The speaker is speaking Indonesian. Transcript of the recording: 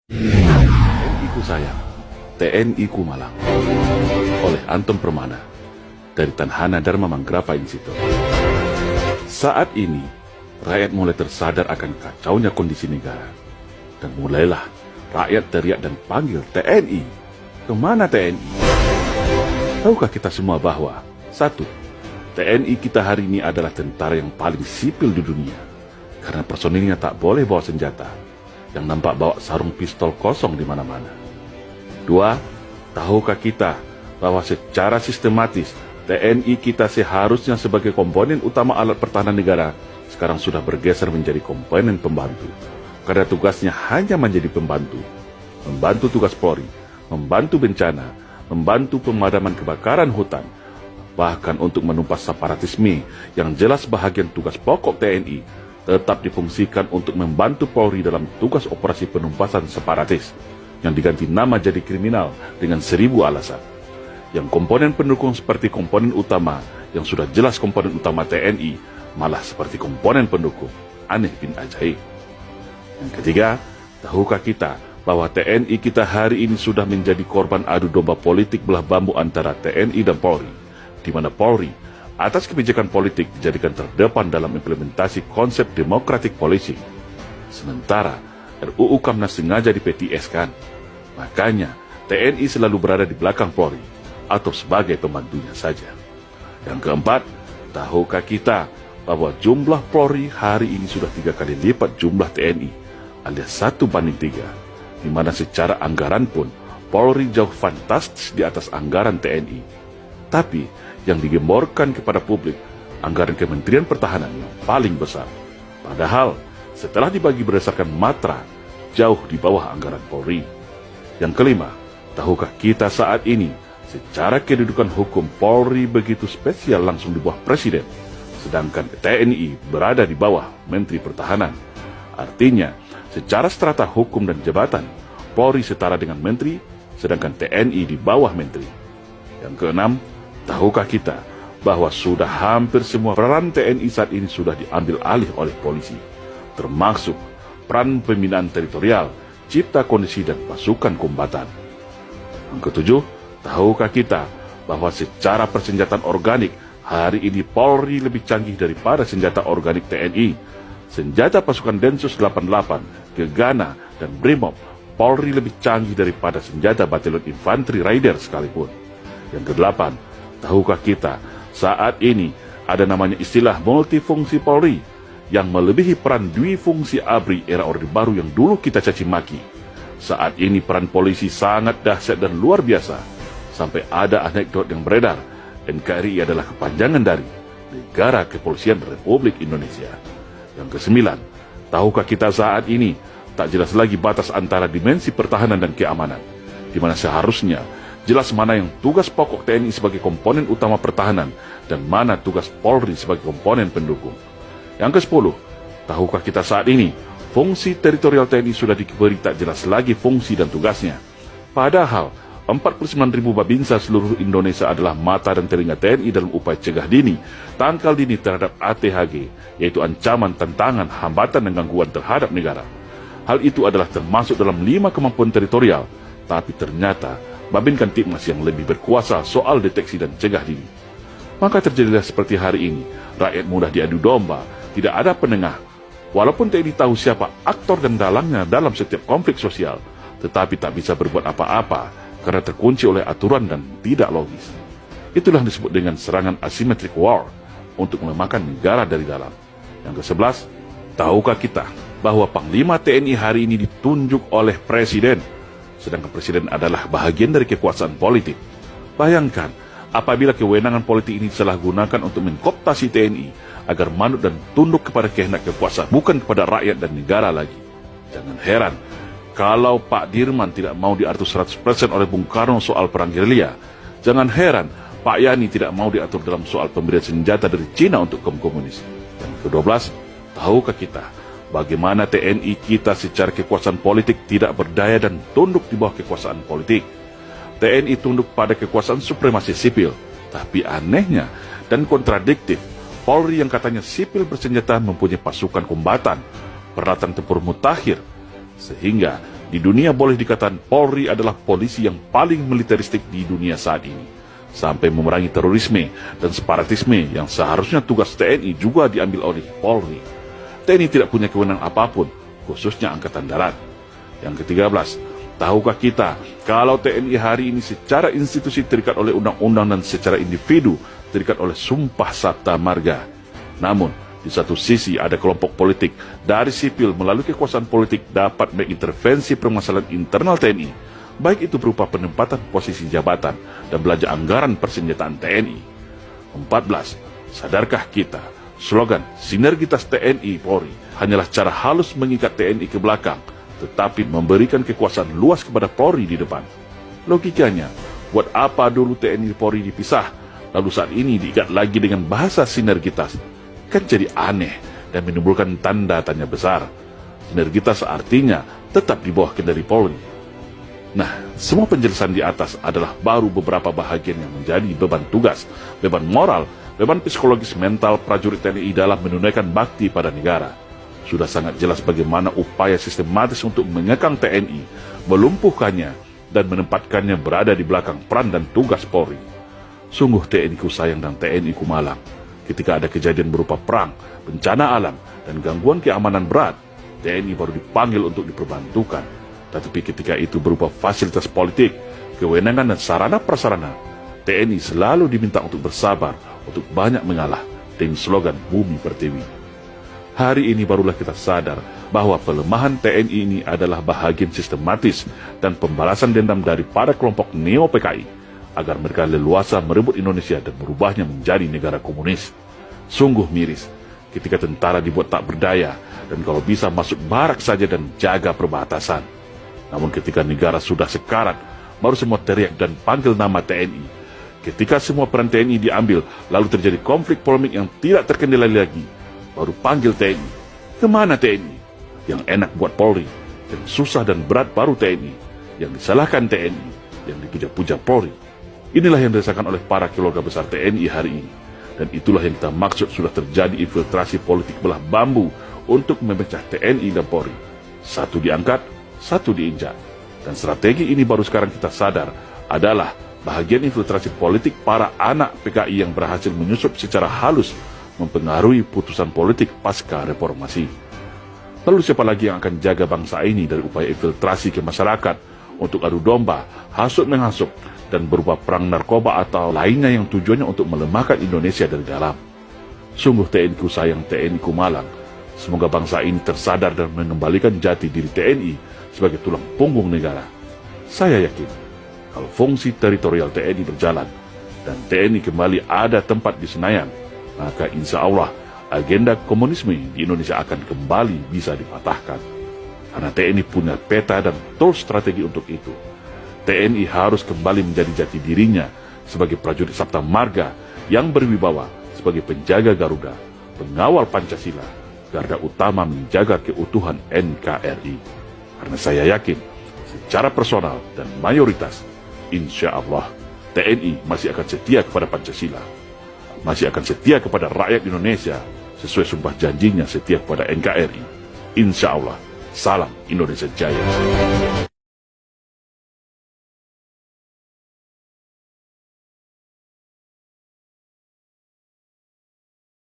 TNI ku sayang, TNI ku malang. Oleh Anton Permana dari Tanhana Dharma Manggrapa Institute. Saat ini, rakyat mulai tersadar akan kacaunya kondisi negara. Dan mulailah rakyat teriak dan panggil TNI. Kemana TNI? Tahukah kita semua bahwa satu, TNI kita hari ini adalah tentara yang paling sipil di dunia. Karena personilnya tak boleh bawa senjata, yang nampak bawa sarung pistol kosong di mana-mana. Dua, tahukah kita bahwa secara sistematis TNI kita seharusnya sebagai komponen utama alat pertahanan negara sekarang sudah bergeser menjadi komponen pembantu. Karena tugasnya hanya menjadi pembantu. Membantu tugas Polri, membantu bencana, membantu pemadaman kebakaran hutan, bahkan untuk menumpas separatisme yang jelas bahagian tugas pokok TNI tetap difungsikan untuk membantu Polri dalam tugas operasi penumpasan separatis yang diganti nama jadi kriminal dengan 1000 alasan. Yang komponen pendukung seperti komponen utama yang sudah jelas komponen utama TNI malah seperti komponen pendukung. Aneh bin ajaib. Yang ketiga, tahukah kita bahwa TNI kita hari ini sudah menjadi korban adu domba politik belah bambu antara TNI dan Polri, di mana Polri atas kebijakan politik dijadikan terdepan dalam implementasi konsep democratic policing. Sementara RUU Kamnas sengaja di-PTS-kan. Makanya TNI selalu berada di belakang Polri atau sebagai pembantunya saja. Yang keempat, tahukah kita bahwa jumlah Polri hari ini sudah 3 kali lipat jumlah TNI alias 1:3, di mana secara anggaran pun Polri jauh fantastis di atas anggaran TNI. Tapi yang digemborkan kepada publik anggaran Kementerian Pertahanan yang paling besar. Padahal setelah dibagi berdasarkan matra jauh di bawah anggaran Polri. Yang kelima, tahukah kita saat ini secara kedudukan hukum Polri begitu spesial langsung di bawah Presiden, sedangkan TNI berada di bawah Menteri Pertahanan. Artinya secara strata hukum dan jabatan Polri setara dengan Menteri, sedangkan TNI di bawah Menteri. Yang keenam, tahukah kita bahwa sudah hampir semua peran TNI saat ini sudah diambil alih oleh polisi, termasuk peran pembinaan teritorial, cipta kondisi dan pasukan kombatan. Yang ketujuh, tahukah kita bahwa secara persenjataan organik hari ini Polri lebih canggih daripada senjata organik TNI. Senjata pasukan Densus 88, Gegana, dan Brimob, Polri lebih canggih daripada senjata Batalion Infanteri Raider sekalipun. Yang kedelapan, tahukah kita saat ini ada namanya istilah multifungsi Polri yang melebihi peran dwifungsi ABRI era Orde Baru yang dulu kita caci maki. Saat ini peran polisi sangat dahsyat dan luar biasa. Sampai ada anekdot yang beredar, NKRI adalah kepanjangan dari Negara Kepolisian Republik Indonesia. Yang kesembilan, tahukah kita saat ini tak jelas lagi batas antara dimensi pertahanan dan keamanan, di mana seharusnya jelas mana yang tugas pokok TNI sebagai komponen utama pertahanan dan mana tugas Polri sebagai komponen pendukung. Yang ke-10, tahukah kita saat ini fungsi teritorial TNI sudah diberi tak jelas lagi fungsi dan tugasnya. Padahal 49.000 babinsa seluruh Indonesia adalah mata dan telinga TNI dalam upaya cegah dini, tangkal dini terhadap ATHG, yaitu ancaman, tantangan, hambatan dan gangguan terhadap negara. Hal itu adalah termasuk dalam 5 kemampuan teritorial, tapi ternyata Babinkan Tipmas yang lebih berkuasa soal deteksi dan cegah dini. Maka terjadilah seperti hari ini, rakyat mudah diadu domba, tidak ada penengah. Walaupun TNI tahu siapa aktor dan dalangnya dalam setiap konflik sosial, tetapi tak bisa berbuat apa-apa karena terkunci oleh aturan dan tidak logis. Itulah yang disebut dengan serangan asymmetric war untuk melemahkan negara dari dalam. Yang ke-11, tahukah kita bahwa Panglima TNI hari ini ditunjuk oleh Presiden, sedangkan Presiden adalah bahagian dari kekuasaan politik. Bayangkan, apabila kewenangan politik ini disalahgunakan untuk mengkooptasi TNI agar manut dan tunduk kepada kehendak kekuasaan, bukan kepada rakyat dan negara lagi. Jangan heran kalau Pak Dirman tidak mau diatur 100% oleh Bung Karno soal perang gerilya. Jangan heran Pak Yani tidak mau diatur dalam soal pemberian senjata dari Cina untuk kaum komunis. Dan ke-12, tahukah kita bagaimana TNI kita secara kekuasaan politik tidak berdaya dan tunduk di bawah kekuasaan politik? TNI tunduk pada kekuasaan supremasi sipil, tapi anehnya dan kontradiktif, Polri yang katanya sipil bersenjata mempunyai pasukan kombatan, peralatan tempur mutakhir, sehingga Di dunia boleh dikatakan Polri adalah polisi yang paling militeristik di dunia saat ini, sampai memerangi terorisme dan separatisme yang seharusnya tugas TNI juga diambil oleh Polri. TNI tidak punya kewenangan apapun, khususnya Angkatan Darat. Yang ke-13, tahukah kita kalau TNI hari ini secara institusi terikat oleh undang-undang dan secara individu terikat oleh Sumpah Sabta Marga. Namun, di satu sisi ada kelompok politik dari sipil melalui kekuasaan politik dapat mengintervensi permasalahan internal TNI, baik itu berupa penempatan posisi jabatan dan belanja anggaran persenjataan TNI. 14. Sadarkah kita, slogan sinergitas TNI Polri hanyalah cara halus mengikat TNI ke belakang, tetapi memberikan kekuasaan luas kepada Polri di depan. Logikanya, buat apa dulu TNI Polri dipisah, lalu saat ini diikat lagi dengan bahasa sinergitas? Kan jadi aneh dan menimbulkan tanda tanya besar. Sinergitas artinya tetap di bawah kendali Polri. Nah, semua penjelasan di atas adalah baru beberapa bahagian yang menjadi beban tugas, beban moral, beban psikologis mental prajurit TNI dalam menunaikan bakti pada negara. Sudah sangat jelas bagaimana upaya sistematis untuk mengekang TNI, melumpuhkannya, dan menempatkannya berada di belakang peran dan tugas Polri. Sungguh TNI ku sayang dan TNI ku malang. Ketika ada kejadian berupa perang, bencana alam, dan gangguan keamanan berat, TNI baru dipanggil untuk diperbantukan. Tetapi ketika itu berupa fasilitas politik, kewenangan dan sarana-prasarana, TNI selalu diminta untuk bersabar, untuk banyak mengalah, dengan slogan Bumi Pertiwi. Hari ini barulah kita sadar bahwa pelemahan TNI ini adalah bahagian sistematis dan pembalasan dendam dari para kelompok neo-PKI, agar mereka leluasa merebut Indonesia dan merubahnya menjadi negara komunis. Sungguh miris ketika tentara dibuat tak berdaya dan kalau bisa masuk barak saja dan jaga perbatasan. Namun ketika negara sudah sekarat, baru semua teriak dan panggil nama TNI. Ketika semua peran TNI diambil, lalu terjadi konflik polemik yang tidak terkendali lagi, baru panggil TNI. Kemana TNI? Yang enak buat Polri, yang susah dan berat baru TNI, yang disalahkan TNI, yang dipuja-puja Polri. Inilah yang dirasakan oleh para keluarga besar TNI hari ini. Dan itulah yang kita maksud sudah terjadi infiltrasi politik belah bambu untuk memecah TNI dan Polri. Satu diangkat, satu diinjak. Dan strategi ini baru sekarang kita sadar adalah bahagian infiltrasi politik para anak PKI yang berhasil menyusup secara halus mempengaruhi putusan politik pasca reformasi. Lalu siapa lagi yang akan jaga bangsa ini dari upaya infiltrasi ke masyarakat untuk adu domba, hasut-menghasut, dan berupa perang narkoba atau lainnya yang tujuannya untuk melemahkan Indonesia dari dalam? Sungguh TNI ku sayang, TNI ku malang. Semoga bangsa ini tersadar dan mengembalikan jati diri TNI sebagai tulang punggung negara. Saya yakin, kalau fungsi teritorial TNI berjalan dan TNI kembali ada tempat di Senayan, maka insya Allah agenda komunisme di Indonesia akan kembali bisa dipatahkan. Karena TNI punya peta dan tools strategi untuk itu. TNI harus kembali menjadi jati dirinya sebagai prajurit Sabta Marga yang berwibawa sebagai penjaga Garuda, pengawal Pancasila, garda utama menjaga keutuhan NKRI. Karena saya yakin, secara personal dan mayoritas, insya Allah TNI masih akan setia kepada Pancasila, masih akan setia kepada rakyat Indonesia sesuai sumpah janjinya setia kepada NKRI. Insya Allah, salam Indonesia Jaya.